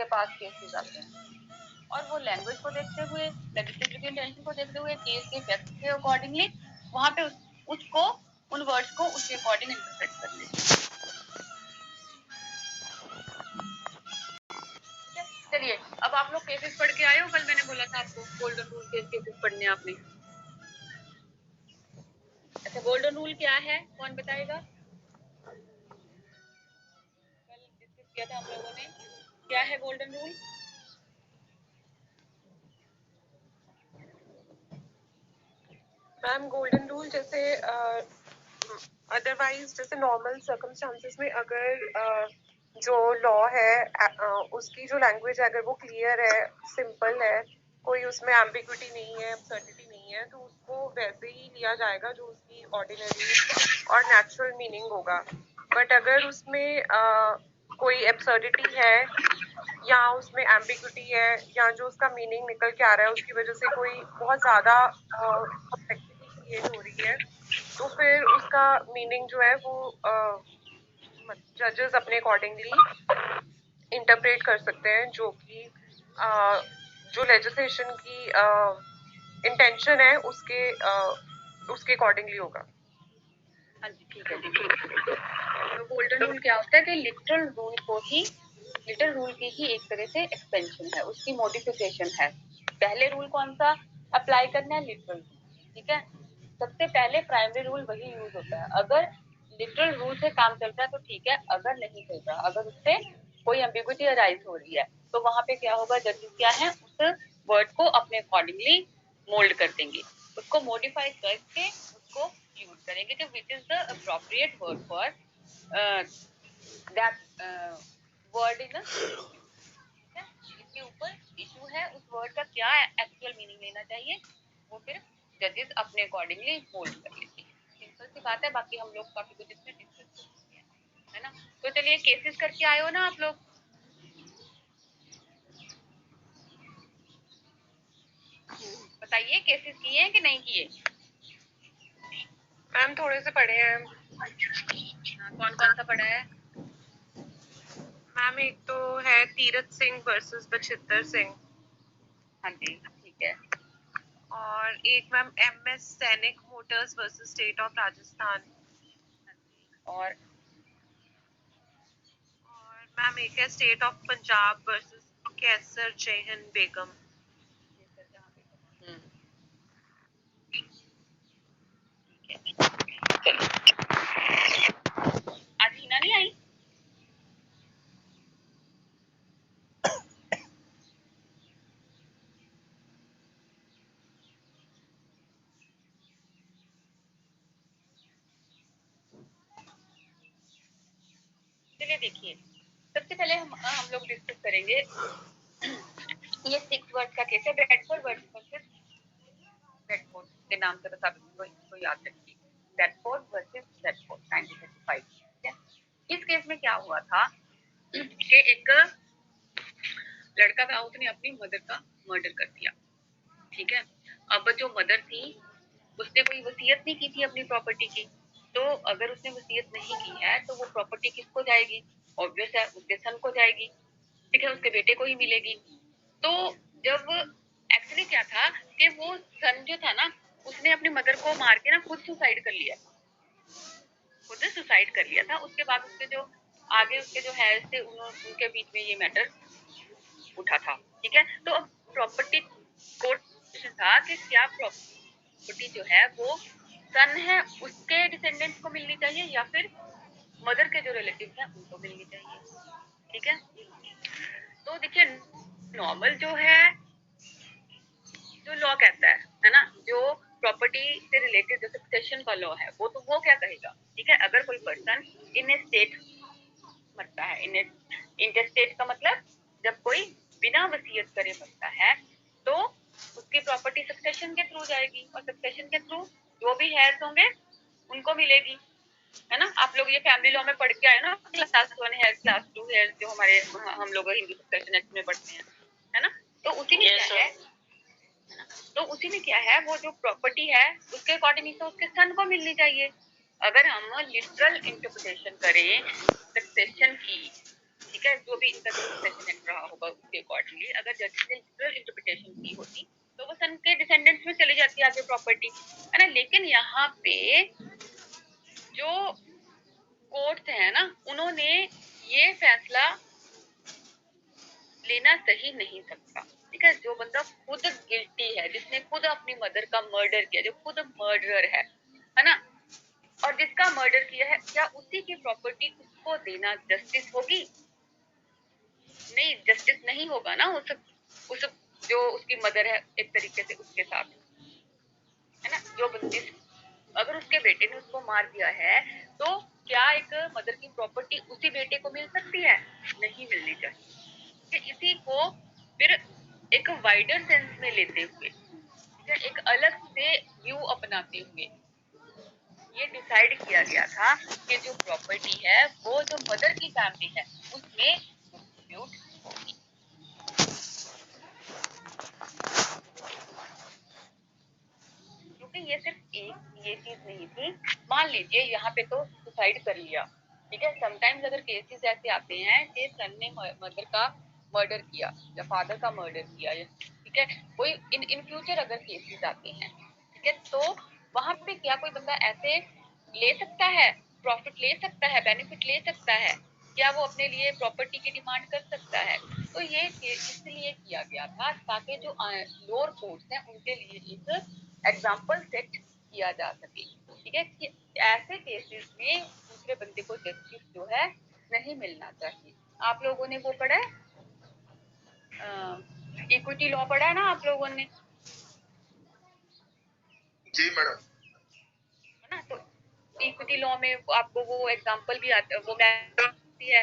उसके पास केसेस आते हैं और वो लैंग्वेज को देखते हुए, लेजिस्लेटिव इंटेंशन को देखते हुए, केस के फैक्ट के अकॉर्डिंगली वहां पे उसको उन वर्ड्स को उसके अकॉर्डिंग इंटरप्रेट कर लेते हैं। चलिए अब आप लोग केसेस पढ़ के आए हो, कल मैंने बोला था आपको गोल्डन रूल के केसेस पढ़ने आपने। अच्छा गोल्डन रूल क्या है, कौन बताएगा? कल डिस्कस किया था हम लोगों ने, क्या है golden rule? Ma'am golden rule जैसे अदरवाइज जैसे नॉर्मल सर्कमस्टांसेस में अगर जो लॉ है उसकी जो लैंग्वेज है अगर वो क्लियर है, सिंपल है, कोई उसमें एम्बिग्विटी नहीं है, अब्सर्डिटी नहीं है, तो उसको वैसे ही लिया जाएगा जो उसकी ऑर्डिनरी और नेचुरल मीनिंग होगा। बट अगर उसमें कोई एब्सर्डिटी है या उसमें एम्बिग्विटी है या जो उसका मीनिंग निकल के आ रहा है उसकी वजह से कोई बहुत ज्यादा कॉम्प्लेक्सिटी क्रिएट हो रही है, तो फिर उसका मीनिंग जो है वो जजेस अपने अकॉर्डिंगली इंटरप्रेट कर सकते हैं, जो कि जो लेजिस्लेशन की इंटेंशन है उसके अकॉर्डिंगली होगा। हाँ जी ठीक है जी। तो गोल्डन रूल क्या होता है कि लिटरल रूल को ही, लिटरल रूल की ही एक तरह से एक्सपेंशन है, उसकी मॉडिफिकेशन है। पहले रूल कौन सा अप्लाई करना है? लिटरल रूल, ठीक है। सबसे पहले प्राइमरी रूल वही यूज होता है। अगर लिटरल रूल से काम चलता है तो ठीक है, अगर नहीं चल रहा, अगर उससे कोई एम्बिग्विटी अराइज हो रही है तो वहां पे क्या होगा, जजेस क्या है उस वर्ड को अपने अकॉर्डिंगली मोल्ड कर देंगे, उसको मॉडिफाई करके उसको यूज करेंगे कि which is the appropriate word for that word in इसके ऊपर इशू है, उस वर्ड का क्या एक्चुअल मीनिंग लेना चाहिए, वो फिर जजेस अपने अकॉर्डिंगली होल्ड कर लेते हैं। सिंपल सी बात है, बाकी हम लोग काफी कुछ इसमें डिस्कस करते हैं, है ना। तो चलिए केसेस करके आए हो ना आप लोग? बताइए केसेस किए हैं कि नहीं किए? मैम थोड़े से पढ़े हैं। कौन कौन सा पढ़ा है? मैम एक तो है तीरथ सिंह वर्सेस बचित्तर सिंह। हाँ जी ठीक है। और एक मैम MS सैनिक Motors versus state of Rajasthan. और मैम एक है स्टेट ऑफ पंजाब वर्सेस कैसर जयहन बेगम। आज हीना नहीं आई? चलिए देखिए, सबसे पहले हम लोग डिस्कस करेंगे ये 6 वर्ड का केस है, ब्रैडफोर्ड वर्सेस ब्रैडफोर्ड के नाम से बस आप इसको याद रखिए, ब्रैडफोर्ड वर्सेस ब्रैडफोर्ड 1935। ठीक है, इस केस में क्या हुआ था कि एक लड़का था, उसने अपनी मदर का मर्डर कर दिया। ठीक है, अब जो मदर थी उसने कोई वसीयत नहीं की थी अपनी प्रॉपर्टी की, तो अगर उसने वसीयत नहीं की है तो वो प्रॉपर्टी किसको जाएगी? ऑब्वियस है उसके सन को जाएगी, ठीक है, उसके बेटे को ही मिलेगी। तो जब एक्चुअली क्या था कि वो सन जो था ना, उसने अपनी मदर को मार के ना खुद सुसाइड कर लिया, खुद सुसाइड कर लिया था। उसके बाद उसके जो आगे उसके जो है थे उनके बीच में ये मैटर उठा था। ठीक है, तो अब प्रॉपर्टी कोर्ट था कि क्या प्रॉपर्टी जो है वो सन है उसके डिसेंडेंट्स को मिलनी चाहिए या फिर मदर के जो रिलेटिव हैं उनको मिलनी चाहिए। ठीक है, तो देखिए नॉर्मल जो है, जो लॉ कहता है ना, जो प्रॉपर्टी से रिलेटेड जो सक्सेशन का लॉ है वो तो वो क्या कहेगा, ठीक है, अगर कोई पर्सन इन ए स्टेट मरता है, इन इंटरस्टेट का मतलब जब कोई बिना वसीयत करे मरता है तो उसकी प्रॉपर्टी सक्सेशन के थ्रू जाएगी और सक्सेशन के थ्रू जो भी हेयर्स होंगे उनको मिलेगी, है ना। आप लोग ये फैमिली लॉ में पढ़ के आए ना, क्लास 1 हेयर, क्लास 2 हेयर, जो हमारे हम लोग हिंदू सक्सेशन एक्ट में पढ़ते हैं, है ना। तो उसी में क्या है, तो उसी में क्या है, वो जो प्रॉपर्टी है उसके अकॉर्डिंग तो उसके सन को मिलनी चाहिए। अगर हम लिटरल इंटरप्रिटेशन करें सक्सेशन की, ठीक है, जो भी इनका सक्सेशन एक्ट रहा होगा जज ने लिटरल इंटरप्रिटेशन की होती तो वो सन के डिसेंडेंट्स में चली जाती आगे प्रॉपर्टी, है ना। लेकिन यहाँ पे जो कोर्ट्स है ना, उन्होंने ये फैसला लेना सही नहीं सकता, ठीक है। जो बंदा खुद गिल्टी है, जिसने खुद अपनी मदर का मर्डर किया, जो खुद मर्डरर है ना, और जिसका मर्डर किया है, क्या उसी की प्रॉपर्टी उसको देना जस्टिस होगी? नहीं, जस्टिस नहीं होगा ना उस जो उसकी मदर है एक तरीके से उसके साथ, है ना। जो बंदी, अगर उसके बेटे ने उसको मार दिया है तो क्या एक मदर की प्रॉपर्टी उसी बेटे को मिल सकती है? नहीं मिलनी चाहिए। कि इसी को फिर एक वाइडर सेंस में लेते हुए, एक अलग से व्यू अपनाते हुए ये डिसाइड किया गया था कि जो प्रॉपर्टी है वो जो मदर की फैमिली है उसमें डिस्ट्रीब्यूट होगी। क्योंकि ये सिर्फ एक ये चीज नहीं थी। मान लीजिए यहाँ पे तो सुसाइड कर लिया, ठीक है। समटाइम्स अगर केसेस ऐसे आते हैं कि सन ने मदर का मर्डर किया या फादर का मर्डर किया, ठीक है, कोई इन फ्यूचर अगर केसेस आते हैं, ठीक है, तो वहां पे क्या कोई बंदा ऐसे ले सकता है, प्रॉफिट ले सकता है, बेनिफिट ले सकता है? क्या वो अपने लिए प्रॉपर्टी की डिमांड कर सकता है? तो ये इसलिए किया गया था ताकि जो लोअर कोर्ट्स हैं उनके लिए एक एग्जाम्पल सेट किया जा सके, ठीक है, कि ऐसे केसेस में दूसरे बंदे को जस्टिस जो है नहीं मिलना चाहिए। आप लोगों ने वो पढ़ा है, इक्विटी लॉ पढ़ा है ना आप लोगों ने? जी मैडम। है ना, तो इक्विटी लॉ में आपको वो एग्जांपल भी आता है, वो आती है,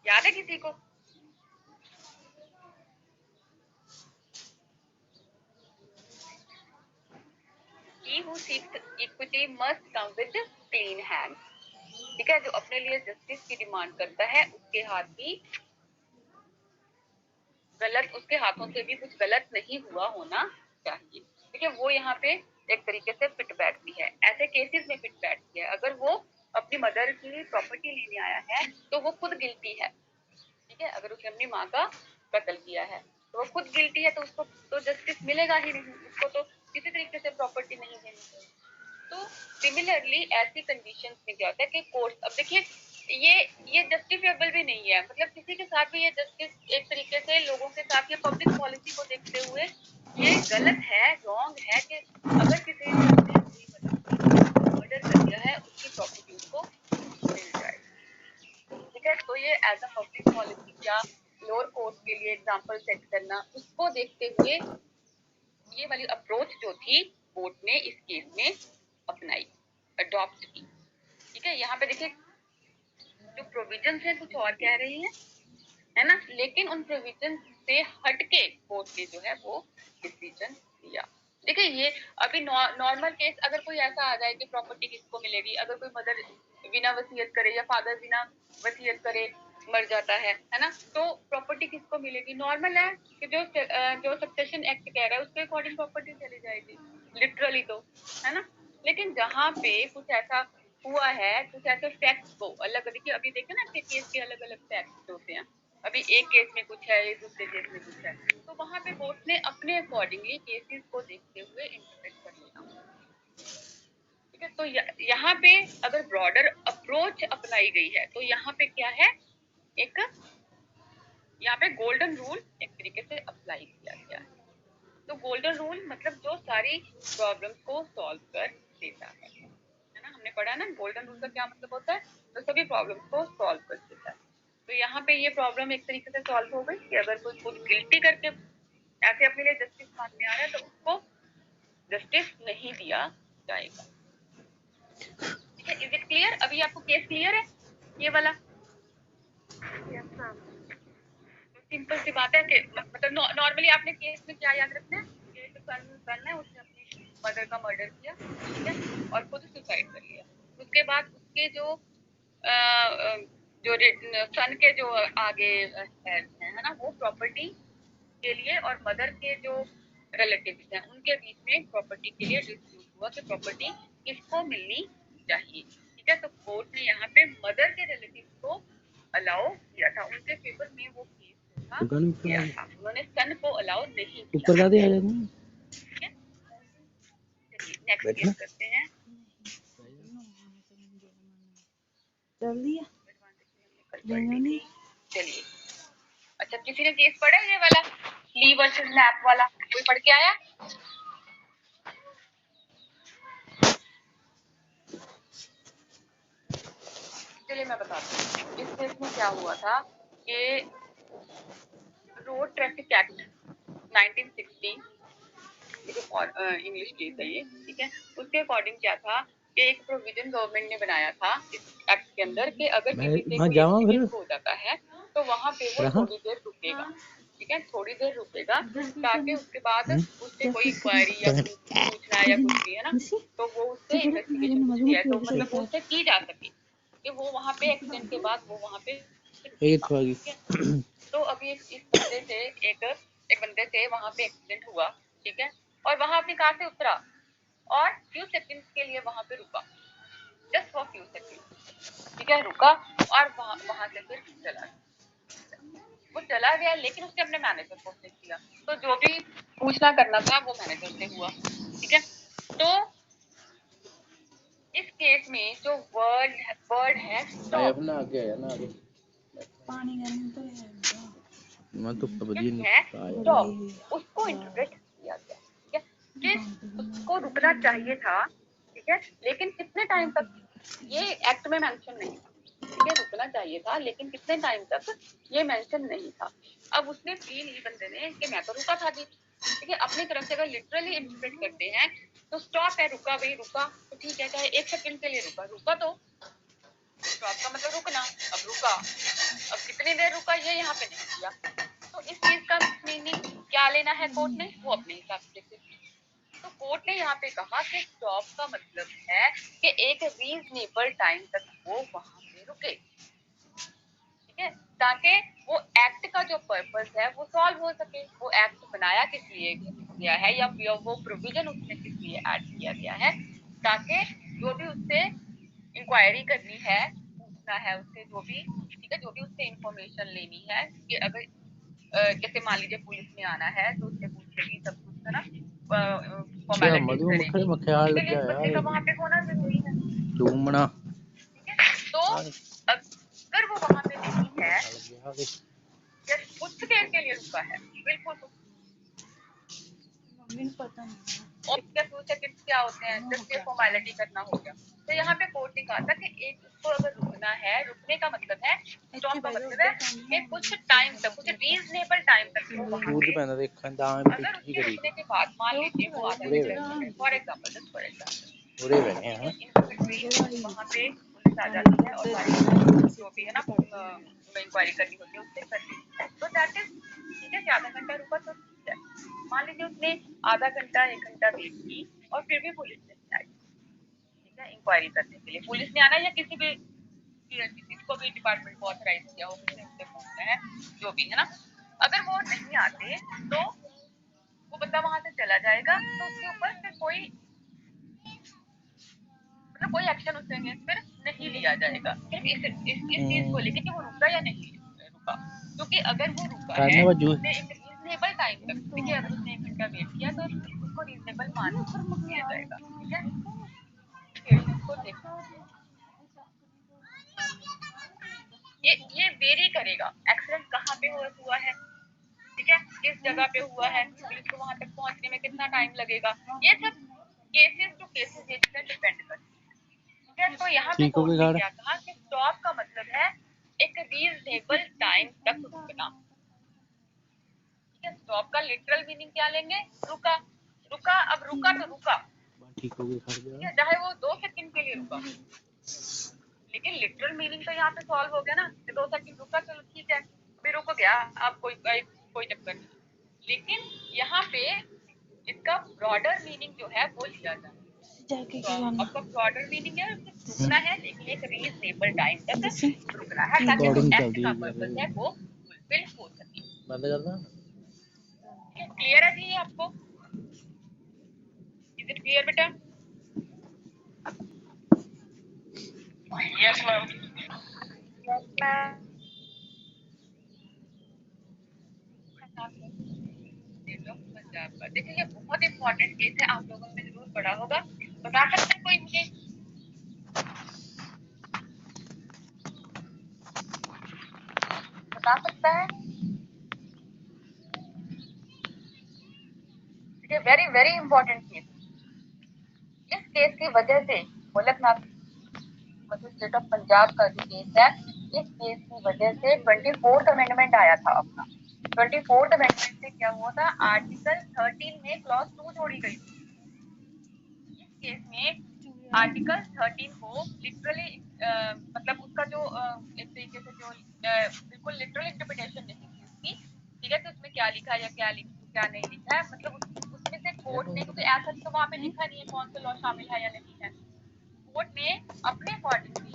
याद है किसी को? He who seeks equity must come with clean hands, ठीक है। जो अपने लिए जस्टिस की डिमांड करता है उसके हाथ भी गलत, उसके हाथों से भी कुछ गलत नहीं हुआ होना चाहिए, ठीक है। वो यहाँ पे एक तरीके से फिट बैठती है, ऐसे केसेस में फिट बैठती है। अगर वो अपनी मदर की प्रॉपर्टी लेने आया है तो वो खुद गिल्टी है, ठीक है। अगर उसने अपनी माँ का कत्ल किया है तो वो खुद गिल्टी है, तो उसको तो जस्टिस मिलेगा ही नहीं, उसको तो किसी तरीके से प्रॉपर्टी नहीं देनी। तो सिमिलरली ऐसी कंडीशंस में क्या होता है कि कोर्ट, अब देखिए ये जस्टिफिएबल भी नहीं है, मतलब किसी के साथ भी ये जस्टिस एक तरीके से लोगों के साथ ये पब्लिक पॉलिसी को देखते हुए ये गलत है, रॉन्ग है कि अगर किसी ने अपनी मर्डर कर दिया है उसकी प्रॉपर्टी उसको मिल जाए, ठीक है। तो ये एज अ पब्लिक पॉलिसी या लोअर कोर्ट के लिए एग्जांपल सेट करना, उसको देखते हुए ये वाली अप्रोच जो थी कोर्ट ने इस केस में अपनाई, अडॉप्ट की, ठीक है। यहाँ पे देखिए जो प्रोविजंस है कुछ और कह रही है ना, लेकिन उन प्रोविजन से हटके कोर्ट ने जो है वो डिसीजन लिया। देखिए ये अभी नॉर्मल केस, अगर कोई ऐसा आ जाए कि प्रॉपर्टी किसको मिलेगी, अगर कोई मदर बिना वसीयत करे या फादर बिना वसीयत करे मर जाता है ना, तो प्रॉपर्टी किसको मिलेगी? नॉर्मल है कि जो सक्सेशन एक्ट कह रहा है उसके अकॉर्डिंग प्रॉपर्टी चली जाएगी, लिटरली तो, है ना। लेकिन जहाँ पे कुछ ऐसा हुआ है, कुछ ऐसे फैक्ट्स को अलग, देखिए अभी देखे ना कि केस के अलग अलग फैक्ट्स होते हैं, अभी एक केस में कुछ है, दूसरे केस में कुछ है, तो वहां पे कोर्ट ने अपने अकॉर्डिंगली केसेस को देखते हुए इंटरप्रेट कर लिया, ठीक है। तो यहाँ पे अगर ब्रॉडर अप्रोच अपनाई गई है तो यहाँ पे क्या है, एक यहाँ पे गोल्डन रूल एक तरीके से अप्लाई किया गया है। तो गोल्डन रूल मतलब जो सारी प्रॉब्लम्स को सॉल्व कर देता है ना। हमने पढ़ा ना गोल्डन रूल का क्या मतलब होता है, तो सभी प्रॉब्लम्स को सॉल्व कर देता है। तो यहाँ पे ये प्रॉब्लम एक तरीके से सॉल्व हो गई कि अगर कोई खुद गिल्टी करके ऐसे अपने लिए जस्टिस मांगने आ रहा है तो उसको जस्टिस नहीं दिया जाएगा, ठीक है। Is it clear? अभी आपको केस क्लियर है ये वाला? Yes ma'am. सिंपल सी बात है कि मतलब नॉर्मली आपने केस में क्या याद रखना है कि जो सन है उसने अपनी मदर का मर्डर किया, ठीक है, और खुद सुसाइड कर लिया। उसके बाद उसके जो जो सन के जो आगे है ना, वो प्रॉपर्टी के लिए और मदर के जो रिलेटिव्स हैं उनके बीच में प्रॉपर्टी के लिए डिस्प्यूट हुआ कि प्रॉपर्टी किसको मिलनी चाहिए, ठीक है। तो कोर्ट ने यहाँ पे मदर के रिलेटिव्स को अलाउ किया था, उनके फेवर में वो केस जो था दुकान किया था, उन्होंने सन को अलाउ नहीं किया। ऊपर जाते आ जाते ठीक है, चलिए नेक्स्ट बैठना केस करते हैं। चल दिया चलिए, अच्छा किसी ने केस पढ़ा ये वाला ली वर्सेस लैप वाला, कोई पढ़ के आया? चलिए मैं बताती हूँ इस केस में क्या हुआ था कि road traffic act 1960 English case है ये, ठीक है, उसके अकॉर्डिंग क्या था कि एक प्रोविजन गवर्नमेंट ने बनाया था इस एक्ट के अंदर कि अगर किसी से कोई एक्सीडेंट हो जाता है तो वहां पे वो थोड़ी देर रुकेगा, ठीक है, थोड़ी देर रुकेगा ताकि उसके बाद उससे कोई इंक्वायरी या पूछना या कुछ भी है ना, तो वो उससे इन्वेस्टिगेशन कुछ भी है तो मतलब वो उससे की जा सके कि वो वहां पे एक्सीडेंट के बाद वो वहां पे तो अभी इस बंदे से एक बंदे से वहां पे एक्सीडेंट हुआ, ठीक है, और वहां अपनी कार से उतरा और फ्यू सेकंड्स के लिए वहां पे रुका, जस्ट फॉर फ्यू सेकंड्स, ठीक है, रुका और वहां से फिर चला गया। वो चला गया लेकिन उसने अपने मैनेजर को फोन किया, तो जो भी पूछना करना था वो मैनेजर से हुआ, ठीक है। तो इस केस में जो वर्ड है स्टॉप, ना आगे आया ना आगे पानी गर्म तो मैं तो पबजी नहीं है स्टॉप, उसको इंटरप्रेट किया गया, ठीक है, कि उसको रुकना चाहिए था, ठीक है, लेकिन कितने टाइम तक ये एक्ट में मेंशन नहीं था, ठीक है, रुकना चाहिए था लेकिन कितने टाइम तक ये मेंशन नहीं था। अब उसने फील ही बंदे ने कि मैं तो रुका था जी, ठीक है, अपनी तरफ से अगर लिटरली इंटरप्रेट करते हैं तो स्टॉप है, रुका भाई, रुका तो ठीक है, चाहे 1 सेकंड के लिए रुका, रुका तो स्टॉप का मतलब रुकना, अब रुका, अब कितनी देर रुका ये यहाँ पे नहीं किया, तो इस चीज का मीनिंग क्या लेना है कोर्ट ने, वो अपने हिसाब से देखते। तो कोर्ट ने यहाँ पे कहा कि स्टॉप का मतलब है कि एक रीजनेबल टाइम तक वो वहां पे रुके, ठीक है, ताकि वो एक्ट का जो पर्पस है वो सॉल्व हो सके। वो एक्ट बनाया किस लिए गया है या वो प्रोविजन उसमें किस लिए ऐड किया गया है, ताकि जो भी उससे इंक्वायरी करनी है, पूछना है उससे जो भी, ठीक है, जो भी उससे इंफॉर्मेशन लेनी है कि अगर जैसे मान लीजिए पुलिस में आना है तो उससे पूछेगी सब कुछ, है ना, फॉर्मेलिटीज करेगी, उसके लिए बंदे का वहां पे होना जरूरी है, डूमना, ठीक है। तो अगर वो वहां पे नहीं है या कुछ देर के लिए रुका है, बिल्कुल पता नहीं और क्या फ्यू सेकंड्स क्या होते हैं, जस्ट ये फॉर्मेलिटी करना हो गया, तो यहाँ पे कोर्ट ने कहा था कि एक उसको अगर रुकना है, रुकने का मतलब है, स्टॉप का मतलब है कि कुछ टाइम तक, कुछ रीजनेबल टाइम तक वो वहां पे, अगर उसके रुकने के बाद मान लीजिए वो आधा घंटा, for example, just for example, वहां पे पुलिस आ जाती है और सारी जो भी है ना इंक्वायरी करनी होती है उससे कर ली, तो दैट इज, ठीक है, कि आधा घंटा रुका तो ठीक है। मान लीजिए उसने आधा घंटा 1 घंटा वेट की और फिर भी पुलिस नहीं आई, ठीक है, इंक्वायरी करने के लिए पुलिस ने आना या किसी को भी डिपार्टमेंट को ऑथराइज किया हो, किसी से पूछना है जो भी है ना, अगर वो नहीं आते तो वो बंदा वहां से चला जाएगा, तो उसके ऊपर फिर कोई मतलब कोई एक्शन उसके अगेंस्ट फिर नहीं लिया जाएगा, सिर्फ इस चीज को लेके कि वो रुका या नहीं रुका, क्योंकि अगर वो रुका है उसने एक रीजनेबल टाइम तक, देखिए अगर उसने 1 घंटा वेट किया तो उसको रीजनेबल मान लिया जाएगा, ठीक है। को देखो ये वेरी करेगा, एक्सीडेंट कहाँ पे हुआ है, ठीक है, किस जगह पे हुआ है, पुलिस को वहां तक पहुंचने में कितना टाइम लगेगा, ये सब केसेस टू केसेस ये चीजें डिपेंड करती है। तो यहाँ पे कोर्ट ने क्या कहा कि स्टॉप का मतलब है एक रीजनेबल टाइम तक रुकना, ठीक है, स्टॉप का लिटरल मीनिंग क्या लेंगे, रुका, रुका, अब रुका तो रुका, ठीक है, चाहे वो 2 सेकंड के लिए रुका, लेकिन लिटरल मीनिंग तो यहाँ पे सॉल्व हो गया ना, 2 सेकंड रुका, चलो ठीक है, अभी रुक गया, आप कोई चक्कर नहीं, लेकिन यहाँ पे इसका ब्रॉडर मीनिंग जो है वो लिया जाए, तो आपका ब्रॉडर मीनिंग है रुकना है लेकिन एक रीजनेबल टाइम तक रुकना है ताकि वो एक्ट का पर्पस है वो फुलफिल हो सके। बंद कर दो, क्लियर है जी आपको, इज इट क्लियर बेटा? Yes ma'am, yes ma'am. State of Punjab का। देखिए ये बहुत इंपॉर्टेंट केस है, आप लोगों ने जरूर पढ़ा होगा। बता सकते हैं कोई मुझे? बता सकता है? ये वेरी वेरी इंपॉर्टेंट केस। इस केस की वजह से गोलकनाथ मतलब स्टेट ऑफ पंजाब का जो केस है, इस केस की वजह से 24th अमेंडमेंट आया था अपना। 24th अमेंडमेंट से क्या हुआ था, आर्टिकल 13 में क्लॉज 2 जोड़ी गई थी। इस केस में आर्टिकल 13 को लिटरली मतलब उसका जो एक तरीके से जो बिल्कुल लिटरल इंटरप्रिटेशन नहीं थी उसकी, ठीक है, तो उसमें क्या लिखा है या क्या नहीं लिखा है, मतलब उसमें से कोर्ट ने, क्योंकि ऐसा तो वहां पे लिखा नहीं है कौन सा लॉ शामिल है या नहीं है, कोर्ट ने अपने अकॉर्डिंगली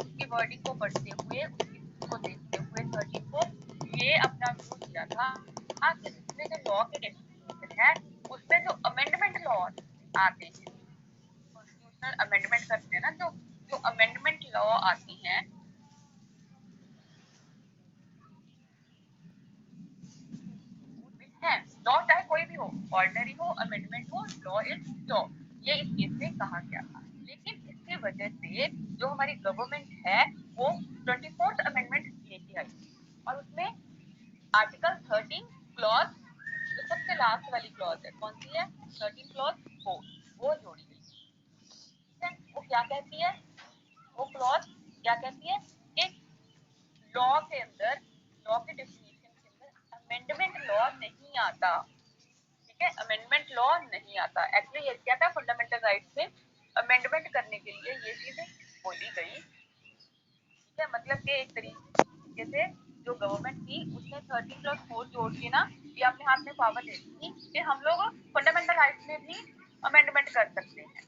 उसकी वर्डिंग को पढ़ते हुए, उसको देखते हुए 13 को ये अपना व्यू दिया था कि इसमें जो लॉ के डेफिनेशन है उसमें जो अमेंडमेंट लॉ आते हैं, कॉन्स्टिट्यूशनल अमेंडमेंट करते हैं ना, जो अमेंडमेंट लॉ आती हैं है, लॉ चाहे कोई भी हो, ऑर्डिनरी हो, अमेंडमेंट हो, लॉ इज लॉ, ये इस केस में कहा गया था। लेकिन इसकी वजह से जो हमारी गवर्नमेंट है वो 24th अमेंडमेंट लेके आई और उसमें आर्टिकल 13 क्लॉज जो सबसे लास्ट वाली क्लॉज है, कौन सी है, 13 क्लॉज 4, वो जोड़ी गई। ठीक है, वो क्या कहती है, वो क्लॉज क्या कहती है कि लॉ के अंदर, लॉ के डेफिनेशन के अंदर अमेंडमेंट लॉ नहीं आता। ठीक है, अमेंडमेंट लॉ नहीं आता। एक्चुअली ये क्या था, फंडामेंटल राइट्स में अमेंडमेंट करने के लिए ये चीज बोली गई। ठीक है, मतलब कि एक तरीके से जो गवर्नमेंट थी उसने 13+4 जोड़ के ना ये अपने हाथ में पावर दे दी थी कि हम लोग फंडामेंटल राइट्स में भी अमेंडमेंट कर सकते हैं।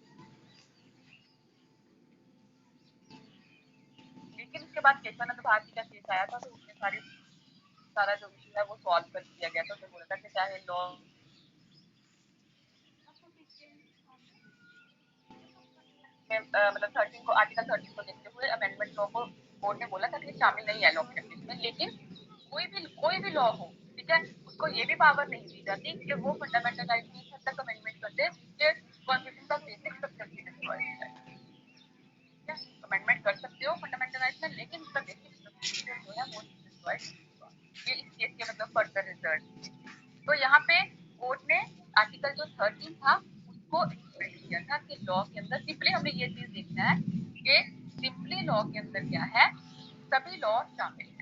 लेकिन उसके बाद केशवानंद भारती का केस आया था, तो उसने सारा जो इशू है वो सॉल्व कर दिया गया था। उसने बोला था कि चाहे लॉ मतलब 13 को, आर्टिकल 13 को देखते हुए अमेंडमेंट लॉ को कोर्ट ने बोला था कि शामिल नहीं है लॉ के में, लेकिन कोई भी लॉ हो, ठीक है, उसको ये भी पावर नहीं दी जाती कि वो फंडामेंटल राइट में हद तक अमेंडमेंट कर दे कि कॉन्स्टिट्यूशन का बेसिक स्ट्रक्चर भी डिस्ट्रॉय हो जाए। ठीक है, अमेंडमेंट कर सकते हो फंडामेंटल राइट में, लेकिन उसका बेसिक स्ट्रक्चर जो है वो डिस्ट्रॉय नहीं हुआ। ये इस केस के मतलब फर्दर रिजल्ट। तो यहाँ पे कोर्ट ने आर्टिकल जो 13 था उसको इंप्लीमेंट किया था कि लॉ के अंदर सिंपली हमें ये चीज देखना है कि सिंपली लॉ के अंदर क्या है, सभी लॉ शामिल है।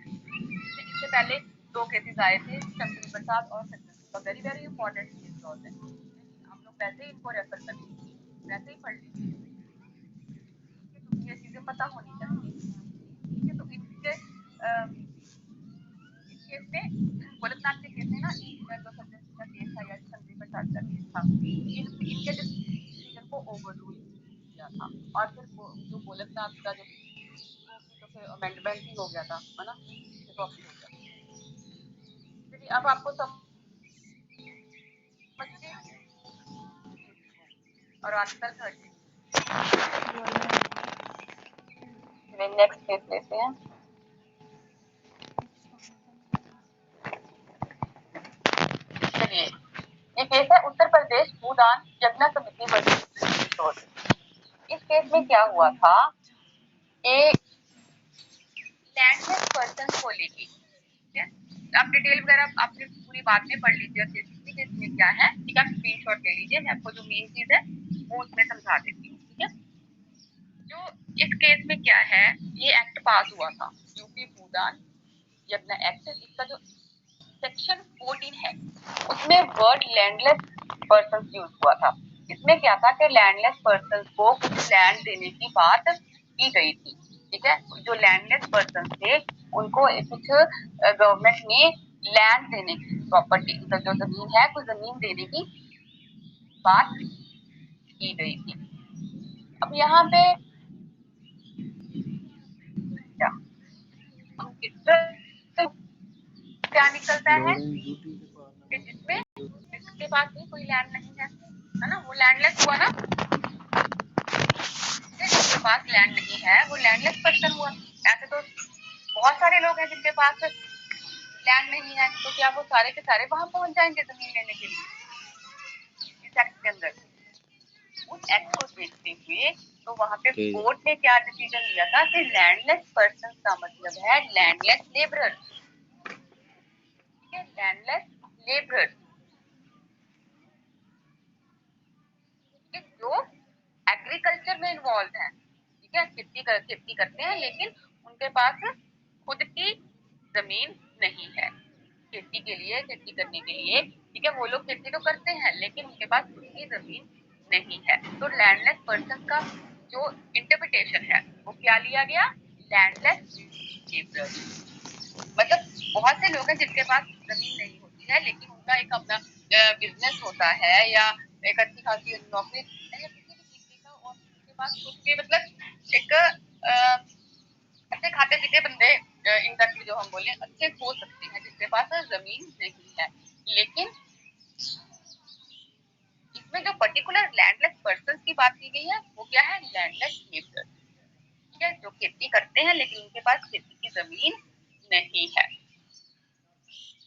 इससे पहले 2 केसेस आए थे, शंकरी प्रसाद और सज्जन, very very important case law है, हम लोग वैसे ही इनको रेफर कर लीजिए, वैसे ही पढ़ लीजिए, ये चीजें पता होनी चाहिए। ठीक है, तो इस केस में गोलकनाथ के केस में ना, जो सज्जन का केस था या शंकरी प्रसाद का केस था, इनके डिसीजन को ओवररूल किया था और फिर जो गोलकनाथ का जो तो फिर अमेंडमेंट ही हो गया था, है ना, हो गया। चलिए अब आपको समझिए और आर्टिकल 13 नेक्स्ट केस लेते हैं। चलिए, ये केस है उत्तर प्रदेश भूदान यज्ञ समिति वर्सेस। इस केस में क्या हुआ था कि लैंडलेस पर्सन को लेके, ठीक है, आप डिटेल वगैरह आपने पूरी बात में पढ़ लीजिए कि इसमें क्या है। ठीक है, स्क्रीनशॉट ले लीजिए, मैं आपको जो मेन चीज है वो उसमें समझा देती हूँ। ठीक है, जो इस केस में क्या है, ये एक्ट पास हुआ था, यूपी भूदान यज्ञ एक्ट। इसका जो सेक्शन 14 है उसमें वर्ड लैंडलेस पर्सन यूज हुआ था। इसमें क्या था कि लैंडलेस पर्सन को कुछ लैंड देने की बात की गई थी। ठीक है, जो लैंडलेस पर्सन थे उनको कुछ गवर्नमेंट ने लैंड देने की, प्रॉपर्टी जो जमीन है, कुछ जमीन देने की बात की गई थी। अब यहाँ पे क्या निकलता है कि जिसके पास भी कोई लैंड नहीं है ना, वो लैंडलेस हुआ ना, जिसके पास लैंड नहीं है वो लैंडलेस पर्सन हुआ। ऐसे तो बहुत सारे लोग हैं जिनके पास लैंड नहीं है तो क्या वो सारे के सारे वहां पहुंच जाएंगे जमीन लेने के लिए इस एक्ट के अंदर? उस एक्ट को देखते हुए तो वहां पे कोर्ट ने क्या डिसीजन लिया था कि लैंडलेस पर्सन का मतलब है लैंडलेस लेबरर, ठीक है, लैंडलेस लेबरर जो एग्रीकल्चर में इन्वॉल्व है, ठीक है, खेती करते हैं लेकिन उनके पास खुद की जमीन नहीं है खेती के लिए, खेती करने के लिए, ठीक है, वो लोग खेती तो करते हैं लेकिन उनके पास खुद की जमीन नहीं है। तो लैंडलेस पर्सन का जो इंटरप्रिटेशन है वो क्या लिया गया? Landless labourer. मतलब बहुत से लोग हैं जिनके पास जमीन नहीं होती है लेकिन उनका एक अपना बिजनेस होता है या एक अच्छी खासी नौकरी है या किसी भी तरीके का, और उनके पास खुद के मतलब एक अच्छे खाते पीते बंदे इनफैक्ट जो हम बोले अच्छे हो सकते हैं जिनके पास जमीन नहीं है। लेकिन इसमें जो पर्टिकुलर लैंडलेस पर्सन की बात की गई है वो क्या है? लैंडलेस लेबरर, ठीक है, जो खेती करते हैं लेकिन उनके पास खेती की जमीन नहीं है।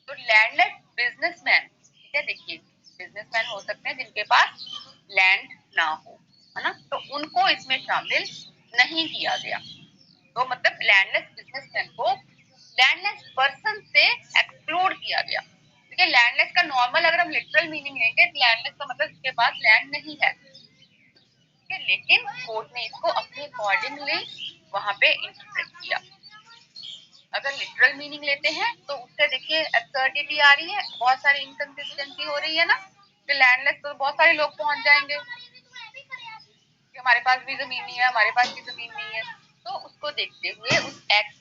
तो लैंडलेस बिजनेसमैन, ठीक है, देखिए बिजनेसमैन हो सकते हैं जिनके पास लैंड ना हो, है ना, तो उनको इसमें शामिल नहीं किया गया। तो मतलब लैंडलेस बिजनेसमैन को लैंडलेस पर्सन से एक्सक्लूड किया गया। ठीक है, लैंडलेस का नॉर्मल अगर हम लिटरल मीनिंग लेंगे तो लैंडलेस का मतलब जिसके पास लैंड नहीं है, ठीक है, लेकिन कोर्ट ने इसको अपने अकॉर्डिंगली वहां पे इंटरप्रेट किया। अगर लिटरल मीनिंग लेते हैं तो उससे देखिए एब्सर्डिटी आ रही है, बहुत सारी इनकंसिस्टेंसी हो रही है ना, कि लैंडलेस तो बहुत सारे लोग पहुंच जाएंगे कि हमारे पास भी जमीन नहीं है, हमारे पास भी जमीन नहीं है। तो उसको देखते हुए, उस एक्ट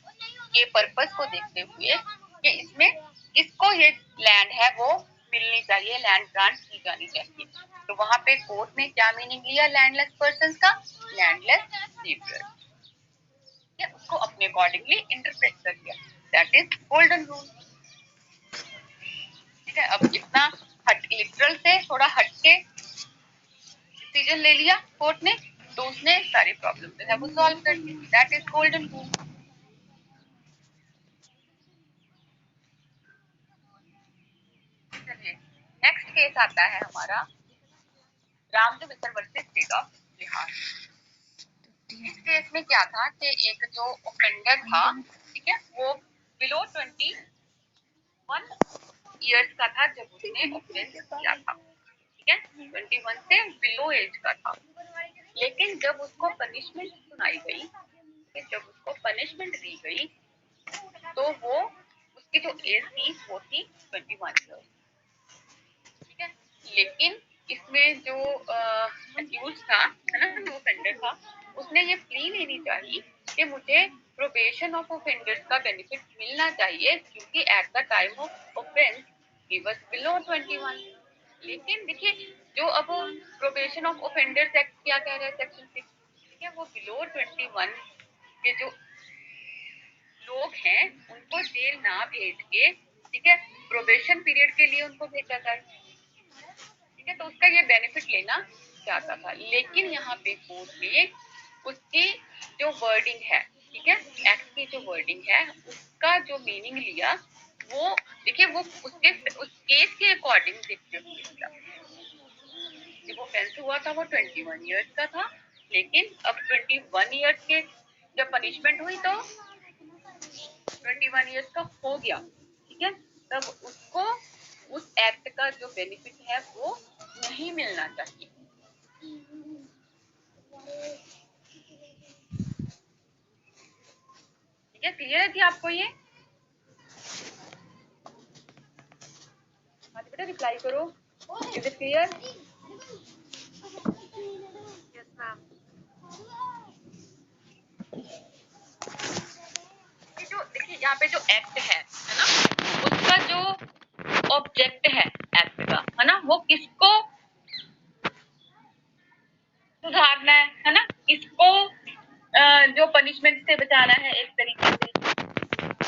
के पर्पस को देखते हुए कि इसमें किसको ये लैंड है वो मिलनी चाहिए, लैंड ग्रांट की जानी चाहिए, तो वहां पे कोर्ट ने क्या मीनिंग लिया लैंडलेस पर्सन का? लैंडलेस लेबरर, उसको अपने अकॉर्डिंगली इंटरप्रेट कर दिया। That is golden rule. ठीक है, अब इतना लिटरल से थोड़ा हटके डिसीजन ले लिया कोर्ट ने, तो उसने सारी प्रॉब्लम जो है वो सॉल्व कर दी। That is golden rule. चलिए नेक्स्ट केस आता है हमारा Ramjo Mittal versus state of Bihar. इस केस में क्या था कि एक जो ऑफेंडर था, ठीक है, वो बिलो 21 इयर्स का था जब उसने ऑफेंस किया था, ठीक है, 21 से बिलो एज का था। लेकिन जब उसको पनिशमेंट सुनाई गई, जब उसको पनिशमेंट दी गई, तो वो उसकी जो एज थी वो थी 21 इयर्स, ठीक है। लेकिन इसमें जो अक्यूज था, है ना, जो ऑफेंडर था, उसने ये प्ली लेनी चाहिए कि मुझे प्रोबेशन ऑफ ऑफेंडर्स का बेनिफिट मिलना चाहिए क्योंकि at the time of offence he was below 21। लेकिन देखिए जो अब प्रोबेशन ऑफ ऑफेंडर्स एक्ट क्या कह रहा है सेक्शन 6, ठीक है, वो बिलो 21 के जो लोग हैं उनको जेल ना भेज के, ठीक है, प्रोबेशन पीरियड के लिए उनको भेजा जाए, ठीक है, तो उसका ये बेनिफिट लेना चाहता था। लेकिन यहाँ पे कोर्ट ने उसकी जो वर्डिंग है, ठीक है, एक्ट की जो वर्डिंग है उसका जो मीनिंग लिया वो देखिए वो उसके उस केस के अकॉर्डिंग देखते हुए लिया। जब ऑफेंस हुआ था वो 21 इयर्स का था, लेकिन अब 21 इयर्स के जब पनिशमेंट हुई तो 21 इयर्स का हो गया, ठीक है, तब उसको उस एक्ट का जो बेनिफिट है वो नहीं मिलना चाहिए। ठीक है, क्लियर है थी आपको ये? हाँ बेटा रिप्लाई करो, is it clear? Yes ma'am. ये जो देखिए यहाँ पे जो एक्ट है ना, उसका जो ऑब्जेक्ट है एक्ट का, है ना, वो किसको सुधारना है ना, किसको जो पनिशमेंट से बचाना है एक तरीके से,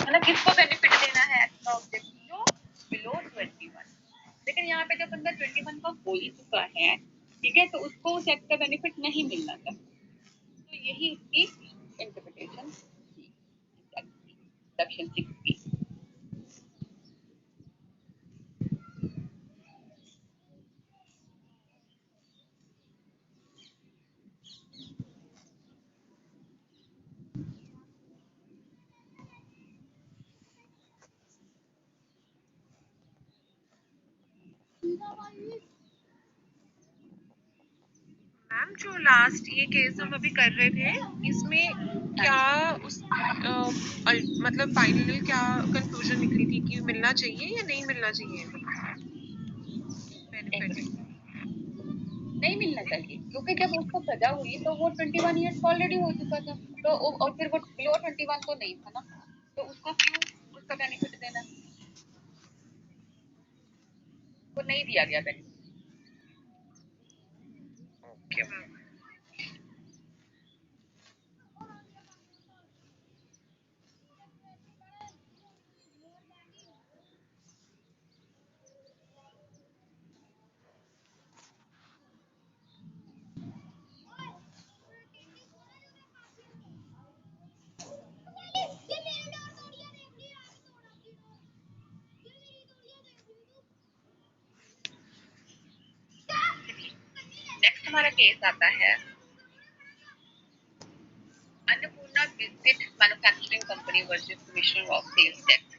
है ना, किसको बेनिफिट देना है एक्ट का ऑब्जेक्ट जो बिलो 21। लेकिन यहाँ पे जब बंदा 21 का हो ही चुका है, ठीक है, तो उसको उस एक्ट का बेनिफिट नहीं मिलना चाहिए। तो यही उसकी इंटरप्रिटेशन थी सेक्शन 6 की। मैम जो लास्ट ये केस हम अभी कर रहे थे, इसमें क्या मतलब फाइनल क्या कंक्लूजन निकली थी कि मिलना चाहिए या नहीं मिलना चाहिए बेनिफिट? नहीं मिलना चाहिए, क्योंकि जब उसको सजा हुई तो वो 21 ईयर्स ऑलरेडी हो चुका था, तो और फिर वो बिलो 21 तो नहीं था ना, तो उसको क्यों उसका बेनिफिट देना, वो नहीं दिया गया बेनिफिट। Okay ma'am. नेक्स्ट हमारा केस आता है Annapurna biscuit manufacturing company versus commissioner of sales tax,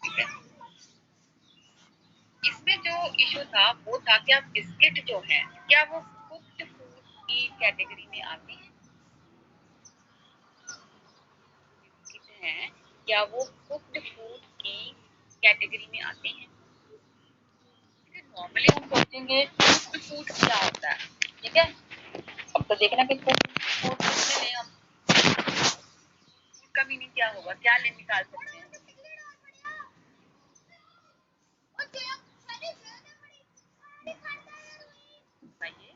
ठीक है। इसमें जो इशू था वो था क्या बिस्किट जो है क्या वो कुक्ड फूड की कैटेगरी में आते हैं, बिस्किट हैं क्या वो कुक्ड फूड की कैटेगरी में आते हैं। नॉर्मली हम सोचेंगे कुक्ड फूड क्या होता है, ठीक है। अब तो देखना कि कुक्ड फूड किसमें लें हम, फूड का मीनिंग क्या होगा, क्या ले निकाल सकते हैं। बताइए।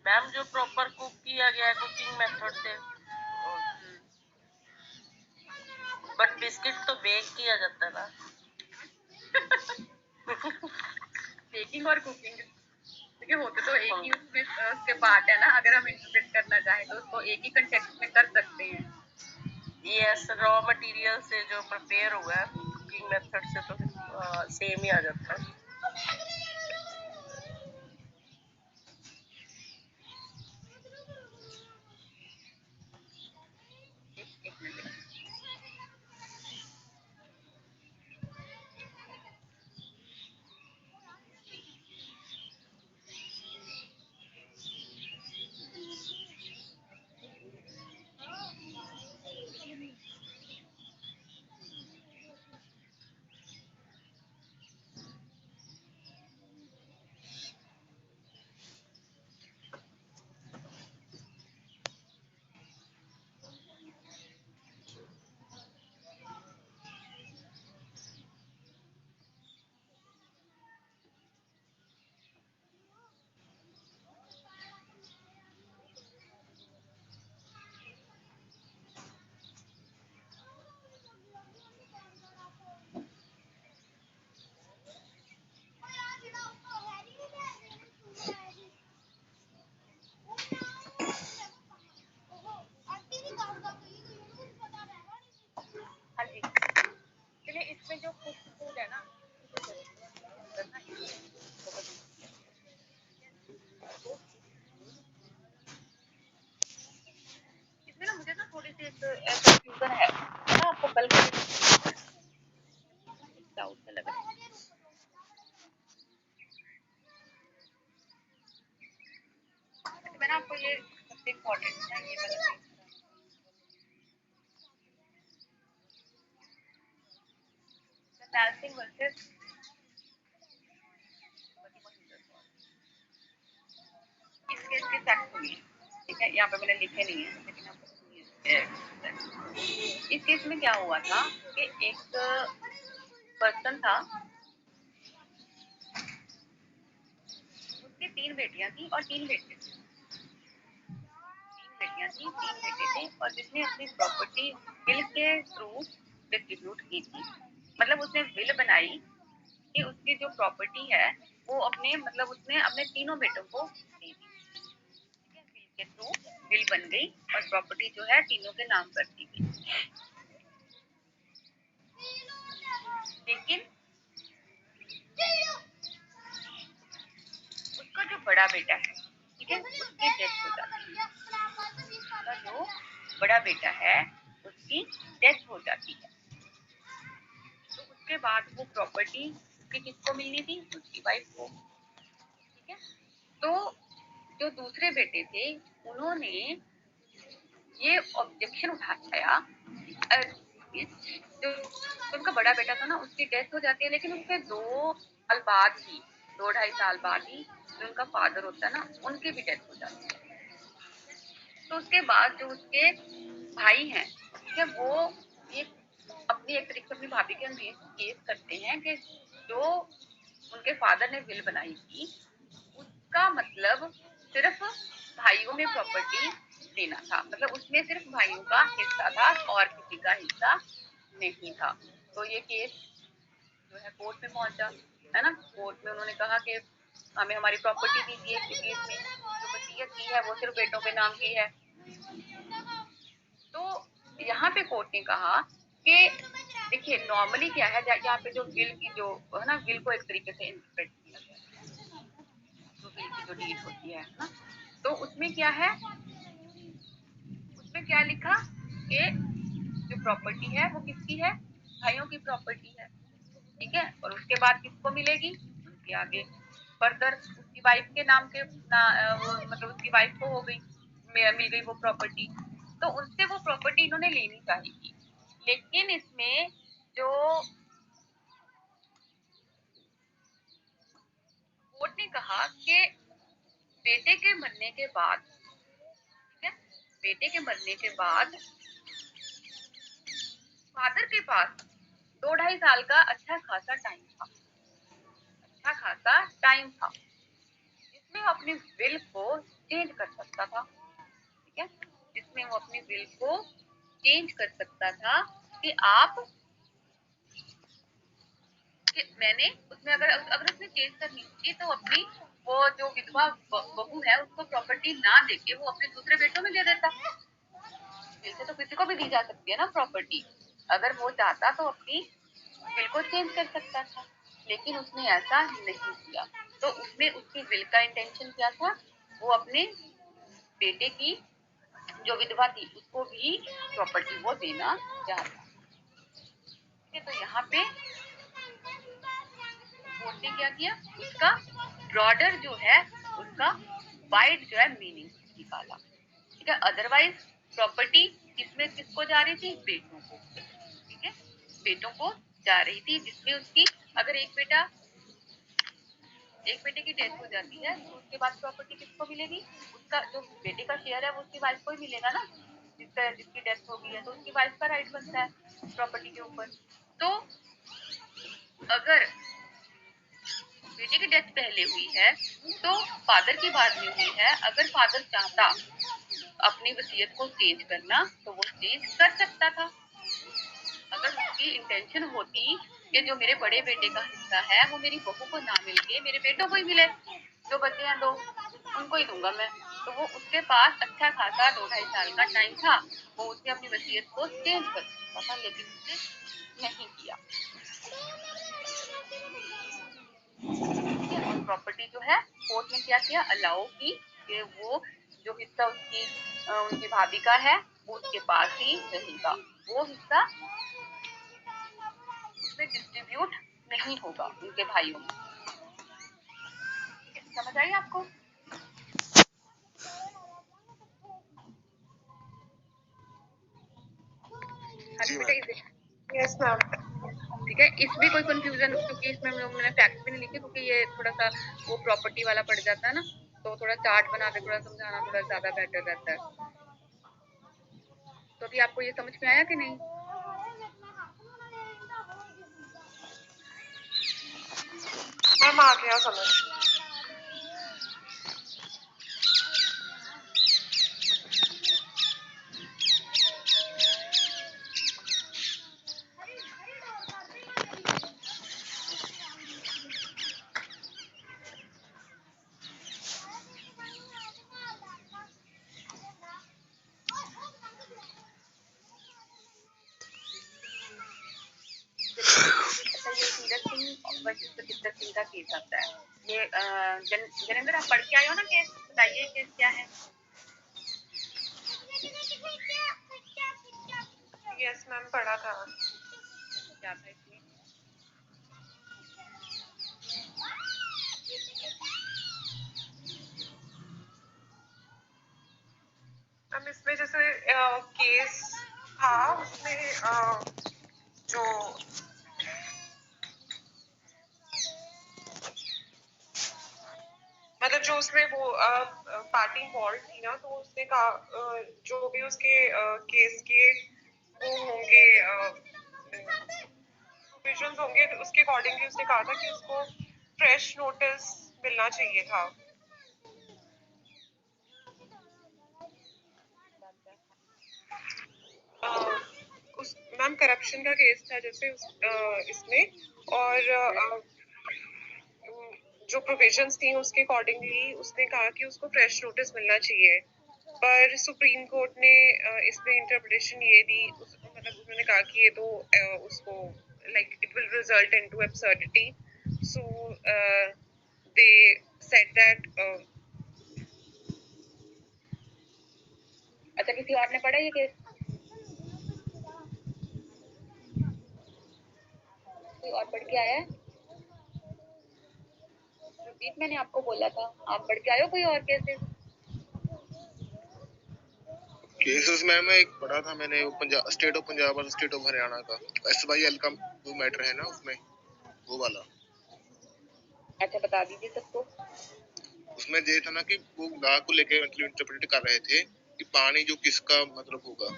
मैम जो प्रॉपर कुक किया गया है कुकिंग मेथड से, बट बिस्किट तो बेक किया जाता है ना। बेकिंग और कुकिंग देखिए होते तो एक ही उसमें उसके पार्ट है ना, अगर हम इंटरप्रेट करना चाहें तो उसको एक ही कंटेक्स्ट में कर सकते हैं। यस, रॉ मटेरियल से जो प्रिपेयर हुआ है कुकिंग मेथड से तो सेम ही आ जाता है। एक मिनट। हाँ जी, चलिए इसमें जो कुक फूड है ना, इसमें ना मुझे ना थोड़ी सी कंफ्यूजन है ना, आपको कल का डाउट सा लग रहा है। मैं ना आपको ये सबसे इम्पोर्टेंट है ये वाला डांसिंग वर्सेस इस केस के फैक्ट सुनिए, ठीक है। यहाँ पे मैंने लिखे नहीं है लेकिन आपको सुनिए। इस केस में क्या हुआ था कि एक पर्सन था, उसकी 3 बेटियां थी और 3 बेटे थे। 3 बेटियां थी 3 बेटे थे, और जिसने अपनी प्रॉपर्टी विल के थ्रू डिस्ट्रीब्यूट की थी, मतलब उसने विल बनाई कि उसकी जो प्रॉपर्टी है वो अपने मतलब उसने अपने तीनों बेटों को दे दी। ठीक है, विल के थ्रू विल बन गई और प्रॉपर्टी जो है तीनों के नाम कर दी गई। लेकिन उसका जो बड़ा बेटा है, ठीक है, उसकी डेथ हो जाती है। उसका जो बड़ा बेटा है उसकी डेथ हो जाती है। तो उसके बाद वो प्रॉपर्टी उसकी किसको मिलनी थी? उसकी वाइफ को। ठीक है, तो जो दूसरे बेटे थे उन्होंने ये ऑब्जेक्शन उठाया, जो उनका बड़ा बेटा था ना उसकी डेथ हो जाती है, लेकिन उसके 2 साल बाद ही 2-2.5 साल बाद ही जो उनका फादर होता है ना उनकी भी डेथ हो जाती है। तो उसके बाद जो उसके भाई हैं, ठीक है, वो ये अपनी एक तरीके से अपनी भाभी के केस करते हैं कि जो उनके फादर ने विल बनाई थी उसका मतलब सिर्फ भाइयों में प्रॉपर्टी देना था, मतलब उसमें सिर्फ भाइयों का हिस्सा था और किसी का हिस्सा नहीं था। तो ये केस जो है कोर्ट में पहुंचा, है ना। कोर्ट में उन्होंने कहा कि हमें हमारी प्रॉपर्टी दीजिए, क्योंकि इसमें जो वसीयत की है वो सिर्फ बेटों के नाम की है। तो यहाँ पे कोर्ट ने कहा कि देखिए नॉर्मली क्या है, यहाँ पे जो विल की जो है ना, विल को एक तरीके से इंटरप्रेट किया गया है, जो विल की जो डीड होती है ना, तो उसमें क्या है, उसमें क्या लिखा कि जो प्रॉपर्टी है वो किसकी है? भाइयों की प्रॉपर्टी है। ठीक है, और उसके बाद किसको मिलेगी? उनके आगे फर्दर उसकी वाइफ के नाम के मतलब उसकी वाइफ को हो गई, मिल गई वो प्रॉपर्टी। तो उससे वो प्रॉपर्टी इन्होंने लेनी चाहिए थी, लेकिन इसमें जो कोर्ट ने कहा कि बेटे के मरने के बाद, ठीक है, बेटे के मरने के बाद फादर के पास 2-2.5 साल का अच्छा खासा टाइम था, जिसमें वो अपनी विल को चेंज कर सकता था। ठीक है, जिसमें वो अपनी विल को चेंज कर सकता था कि आप कि मैंने उसमें अगर अगर उसने चेंज करनी होती तो अपनी वो जो विधवा बहू है उसको प्रॉपर्टी ना देके वो अपने दूसरे बेटों में दे देता। वैसे तो किसी को भी दी जा सकती है ना प्रॉपर्टी, अगर वो चाहता तो अपनी विल को चेंज कर सकता था, लेकिन उसने ऐसा नहीं किया। तो उसमें उसकी विल का इंटेंशन क्या था? वो अपने बेटे की जो विधवा थी उसको भी प्रॉपर्टी वो देना चाहता। ठीक है, तो यहाँ पे कोर्ट ने क्या किया, उसका ब्रॉडर जो है उसका वाइड जो है मीनिंग निकाला। ठीक है, अदरवाइज प्रॉपर्टी किसमें किसको जा रही थी? बेटों को। ठीक है, बेटों को जा रही थी, जिसमें उसकी अगर एक बेटे की डेथ हो जाती है तो उसके बाद प्रॉपर्टी किसको मिलेगी? उसका जो बेटे का शेयर है वो उसकी वाइफ को ही मिलेगा ना, जिसकी डेथ हो गई है तो उसकी वाइफ का राइट बनता है प्रॉपर्टी के ऊपर। तो अगर बेटे की डेथ पहले हुई है तो फादर की बाद में हुई है, अगर फादर चाहता अपनी वसीयत को चेंज करना तो वो चेंज कर सकता था। अगर उसकी इंटेंशन होती कि जो मेरे बड़े बेटे का हिस्सा है वो मेरी बहू को ना मिल के मेरे बेटों को ही मिले, जो बच्चे हैं 2 उनको ही दूंगा मैं, तो वो उसके पास अच्छा खासा 2-2.5 साल का टाइम था, वो उसने अपनी वसीयत को चेंज कर सकता था, लेकिन उसने नहीं किया। और प्रॉपर्टी जो है कोर्ट ने क्या किया, अलाउ की कि वो जो हिस्सा उनकी भाभी का है वो उसके पास ही रहेगा, वो हिस्सा उसमें डिस्ट्रीब्यूट नहीं होगा उनके भाइयों में। समझ आई आपको? Yes ma'am. ठीक है, इसमें कोई कंफ्यूजन, क्योंकि इसमें मैंने फैक्ट भी नहीं लिखे क्योंकि ये थोड़ा सा वो प्रॉपर्टी वाला पड़ जाता है ना, तो थोड़ा चार्ट बना के थोड़ा समझाना थोड़ा ज्यादा बेटर रहता है। तो अभी आपको ये समझ में आया कि नहीं? मैम आ गया समझ। वर्सेस सचिंदर सिंह का केस आता है। ये जनेंद्र आप पढ़ के आए हो ना केस, बताइए केस क्या है। यस मैम, पढ़ा था। क्या था इसमें? मैम इसमें जैसे केस था, उसमें जो मतलब जो उसमें वो पार्टी इन्वॉल्व थी ना, तो उसने कहा जो भी उसके केस के वो होंगे प्रोविजंस होंगे, तो उसके अकॉर्डिंगली उसने कहा था कि उसको फ्रेश नोटिस मिलना चाहिए था। उस मैम करप्शन का केस था जैसे इसमें, और जो प्रोविजंस थी उसके अकॉर्डिंगली उसने कहा कि उसको फ्रेश नोटिस मिलना चाहिए, पर सुप्रीम कोर्ट ने इसमें इंटरप्रिटेशन ये दी, मतलब उन्होंने कहा कि ये तो उसको like it will result into absurdity, so they said that अच्छा, किसी और ने पढ़ा ये केस? कोई और पढ़ के आया है? रुपीत, मैंने आपको बोला था आप पढ़ के आए हो कोई और केसेस? केसेस मैम एक पढ़ा था मैंने, वो पंजाब, स्टेट ऑफ पंजाब और स्टेट ऑफ हरियाणा का SYL का जो मैटर है ना उसमें, वो वाला। अच्छा, बता दीजिए सबको। उसमें ये था ना कि वो लॉ को लेके मतलब इंटरप्रेट कर रहे थे कि पानी जो किसका मतलब होगा,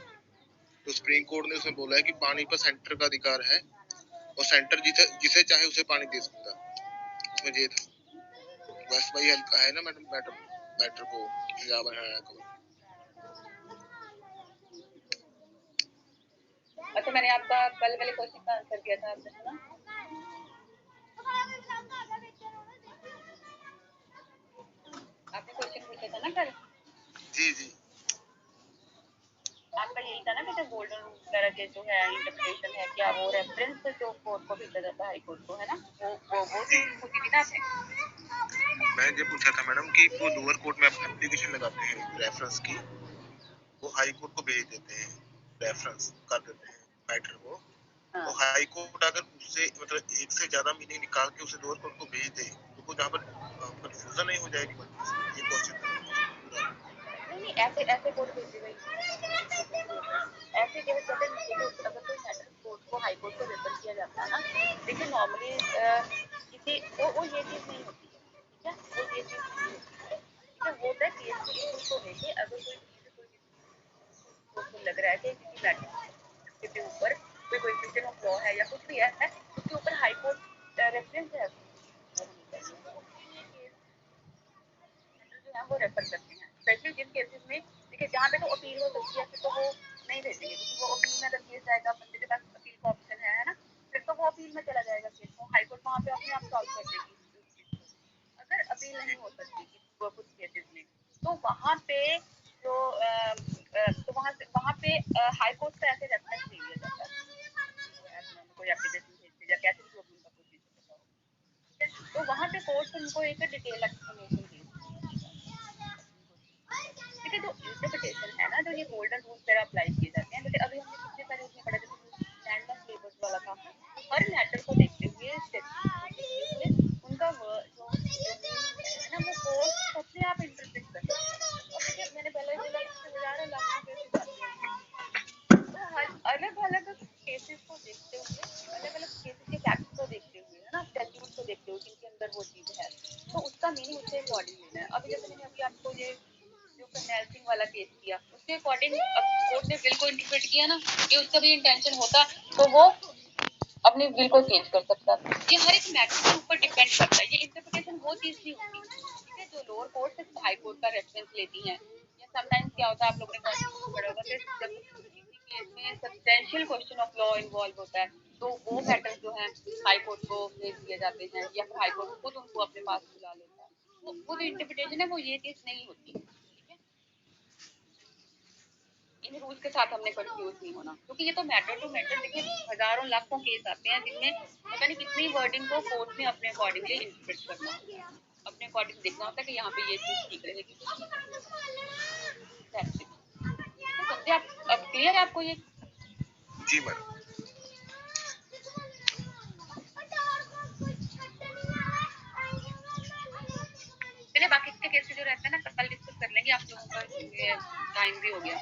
तो सुप्रीम कोर्ट ने उसमें बोला है कि पानी पर सेंटर का अधिकार है और सेंटर जिसे चाहे उसे पानी दे सकता है। उसमें ये था SYL का है ना मैडम, मैटर को पंजाब हरियाणा का। अच्छा, मैंने आपका कल वाले क्वेश्चन का आंसर किया था, आपने सुना? आपने क्वेश्चन पूछा था ना कल? जी जी। आपका यही था ना कि जो गोल्डन रूल वगैरह के जो है इंटरप्रिटेशन है, क्या वो रेफरेंस जो कोर्ट को भेजा जाता है हाई कोर्ट को, है ना, वो पूछी थी ना आपने? मैं ये पूछा था मैडम कि वो लोअर कोर्ट में एप्लीकेशन लगाते हैं रेफरेंस की, वो हाई कोर्ट को भेज देते हैं, रेफरेंस कर देते हैं मैटर को। हाँ। तो हाई कोर्ट अगर उससे मतलब एक से ज्यादा मीनिंग निकाल के उसे लोअर कोर्ट को भेज दे तो वो जहाँ पर कंफ्यूजन नहीं हो जाएगी। ये क्वेश्चन नहीं, ऐसे ऐसे कोर्ट भेजे गए ऐसे केस जैसे देखो, अगर कोई मैटर कोर्ट को हाई कोर्ट को रेफर किया जाता है ना, देखिए नॉर्मली किसी वो ये चीज नहीं होती है, ठीक है, वो ये चीज नहीं होती है, ठीक है, होता है केस के इशू को लेके अगर कोई लग रहा है कि किसी मैटर के ऊपर कोई क्वेश्चन ऑफ लॉ है या कुछ भी है, उसके ऊपर हाई कोर्ट रेफरेंस है, जो है वो रेफर करते हैं, स्पेशली जिन केसेस में देखिए जहाँ पे तो अपील हो सकती है, फिर तो वो नहीं देते हैं, क्योंकि वो अपील में अगर केस जाएगा, बंदे के पास अपील का ऑप्शन है ना, फिर तो वो अपील में चला जाएगा केस, तो हाई कोर्ट वहाँ पे अपने आप सॉल्व कर देगी। अगर अपील नहीं हो सकती कुछ केसेस में, तो वहाँ पे जो तो वहाँ पे हाई कोर्ट से ऐसे रेफरेंस ले लिया जाता है, कोई एप्लीकेशन भेजते या कैसे भी उनका प्रोसीजर होता हो, ठीक है, तो वहाँ पे कोर्ट उनको एक डिटेल एक्सप्लेनेशन दी, ठीक है, जो इंटरप्रिटेशन है ना, जो ये गोल्डन रूल पर अप्लाई किए जाते हैं, जैसे अभी हमने पिछले साल उसमें पढ़ा, जैसे लैंडमार्क लेबर्स वाला था, हर मैटर को देखते हुए उनका जो है ना, वो कोर्ट अपने आप इंटरप्रेट कर सकता है। अब देखिए मैंने पहले बोला कि हजारों लाखों केसेस आते हैं, तो हर अलग अलग केसेस को देखते हुए, अलग अलग केसेस के फैक्ट्स को देखते हुए, है ना, स्टैट्यूट को देखते हुए जिनके अंदर वो चीज है, तो उसका मीनिंग उसके अकॉर्डिंग लेना है। अभी जैसे मैंने अभी आपको ये जो करनैल सिंह वाला केस किया, उसके अकॉर्डिंग कोर्ट ने बिल को इंटरप्रेट किया ना, कि उसका भी इंटेंशन होता तो वो अपने बिल को चेंज कर सकता था। ये हर एक मैटर के ऊपर डिपेंड करता है, ये इंटरप्रिटेशन वो चीज नहीं होती, ठीक है, जो लोअर कोर्ट से हाई कोर्ट का रेफरेंस लेती हैं, या समटाइम्स क्या होता है, आप लोगों ने कॉन्स्टिट्यूशन पढ़ा होगा कि जब किसी केस में substantial question of law involve होता है, तो वो मैटर जो है हाई कोर्ट को भेज दिए जाते हैं, या फिर हाई कोर्ट खुद उनको अपने पास बुला लेता है, वो जो इंटरप्रिटेशन है वो ये चीज नहीं होती, ठीक है। इन रूल्स के साथ हमने कंफ्यूज नहीं होना, क्योंकि ये तो मैटर टू मैटर, देखिए हजारों लाखों केस आते हैं जिनमें पता नहीं कितनी वर्डिंग को कोर्ट में अपने अकॉर्डिंगली इंटरप्रेट करना होता है, अपने अकॉर्डिंग देखना होता है कि यहाँ पे ये चीज ठीक रहेगी। That's it. समझे आप? अब क्लियर है आपको ये? जी मैडम। चलिए बाकी के केसेस जो रहते हैं ना कल डिस्कस कर लेंगे, आप लोगों का टाइम भी हो गया।